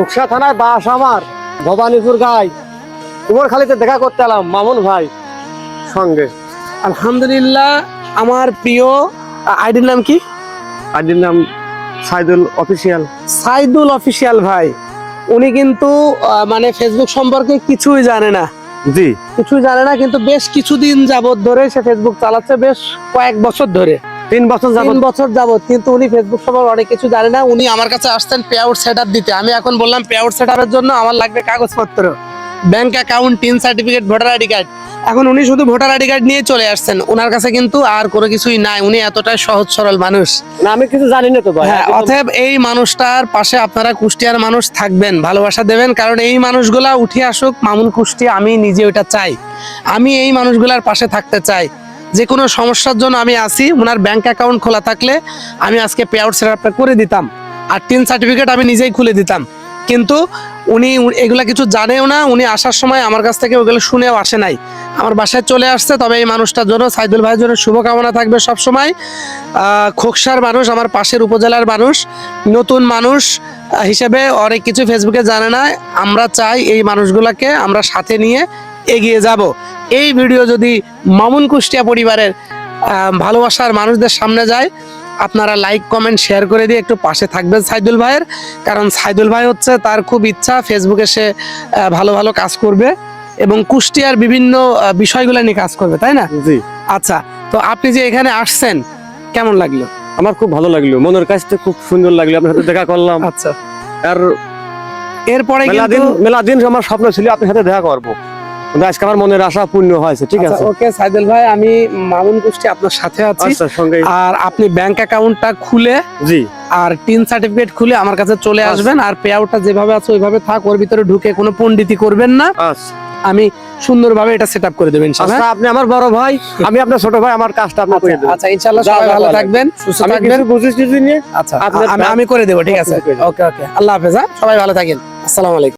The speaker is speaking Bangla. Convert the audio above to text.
খুকসা থানায় বাস আমার, ভবানীপুর গাই। কুমোরখালীতে দেখা করতে এলাম মামুন ভাই সঙ্গে। আলহামদুলিল্লাহ। আমার প্রিয় আইডির নাম কি? আইডির নাম সাইদুল অফিসিয়াল। সাইদুল অফিসিয়াল ভাই, উনি কিন্তু মানে ফেসবুক সম্পর্কে কিছুই জানে না, জি, কিছুই জানে না, কিন্তু বেশ কিছুদিন যাবত ধরে সে ফেসবুক চালাচ্ছে, বেশ কয়েক বছর ধরে, 3 বছর যাবত। 3 বছর যাবত, কিন্তু উনি ফেসবুক সম্পর্কে অনেক কিছু জানে না। উনি আমার কাছে আসছেন পে আউট সেটআপ দিতে। আমি এখন বললাম পে আউট সেটআপের জন্য আমার লাগবে কাগজপত্র, bank account, tin certificate, voter ID card. এখন উনি শুধু ভোটার আইডি কার্ড নিয়ে চলে আসছেন, ওনার কাছে কিন্তু আর কোনো কিছুই নাই। উনি এতটাই সহজ সরল মানুষ। না, আমি কিছু জানি না তো ভাই। হ্যাঁ, অতএব এই মানুষটার পাশে আপনারা কুষ্টিয়ার মানুষ থাকবেন, ভালোবাসা দেবেন, কারণ এই মানুষগুলা উঠে আসুক মামুন কুষ্টিয়া, আমি নিজে ওইটা চাই। আমি এই মানুষগুলার পাশে থাকতে চাই। যে কোনো সমস্যার জন্য আমি আসি। ওনার ব্যাংক অ্যাকাউন্ট খোলা থাকলে আমি আজকে পে আউট সেটআপটা করে দিতাম, আর টিন সার্টিফিকেট আমি নিজেই খুলে দিতাম। কিন্তু উনি এগুলা কিছু জানেও না। উনি আসার সময় আমার কাছ থেকে ওগুলো শুনেও আসে নাই, আমার বাসায় চলে আসছে। তবে এই মানুষটার জন্য, সাইদুল ভাইয়ের জন্য শুভকামনা থাকবে সব সময়। খোকসার মানুষ, আমার পাশের উপজেলার মানুষ, নতুন মানুষ হিসেবে অনেক কিছু ফেসবুকে জানে না। আমরা চাই এই মানুষগুলোকে আমরা সাথে নিয়ে এগিয়ে যাব। এই ভিডিও যদি মামুন কুষ্টিয়া পরিবারের ভালোবাসার মানুষদের সামনে যায়, আপনারা লাইক কমেন্ট শেয়ার করে দিয়ে একটু পাশে থাকবেন সাইদুল ভাইয়ের। কারণ সাইদুল ভাই হচ্ছে, তার খুব ইচ্ছা ফেসবুকে সে ভালো ভালো কাজ করবে এবং কুষ্টিয়ার বিভিন্ন বিষয়গুলো নিয়ে কাজ করবে, তাই না? জি। আচ্ছা, তো আপনি যে এখানে আসছেন কেমন লাগলো? আমার খুব ভালো লাগলো, মনের কাছে খুব সুন্দর লাগলো, আপনার সাথে দেখা করলাম। আচ্ছা, আর এরপরে মেলা দিন আমার স্বপ্ন ছিল আপনার সাথে দেখা করবো, কিন্তু আজকে আমার মনের আশা পূর্ণ হয়েছে। ঠিক আছে, ওকে সাইদুল ভাই, আমি মামুন কুষ্টিয়া আপনার সাথে আছি। আচ্ছা, সঙ্গে। আর আপনি ব্যাংক অ্যাকাউন্টটা খুলে, জি, আর টিন সার্টিফিকেট খুলে আমার কাছে চলে আসবেন। আর পে আউটটা যেভাবে আছে ওইভাবে থাক, ওর ভিতরে ঢুকে কোনো পণ্ডিতি করবেন না। আচ্ছা, আমি সুন্দরভাবে এটা সেটআপ করে দেবেন ইনশাআল্লাহ। আচ্ছা, আপনি আমার বড় ভাই, আমি আপনার ছোট ভাই, আমার কাজটা আপনি করে দেবেন। আচ্ছা, ইনশাআল্লাহ সবাই ভালো থাকবেন, সুস্থ আমি থাকবেন। কিছু বুঝিস নিয়ে। আচ্ছা, আমি করে দেবো। ঠিক আছে, ওকে ওকে, আল্লাহ হাফেজ। হ্যাঁ, সবাই ভালো থাকেন। আসসালামু আলাইকুম।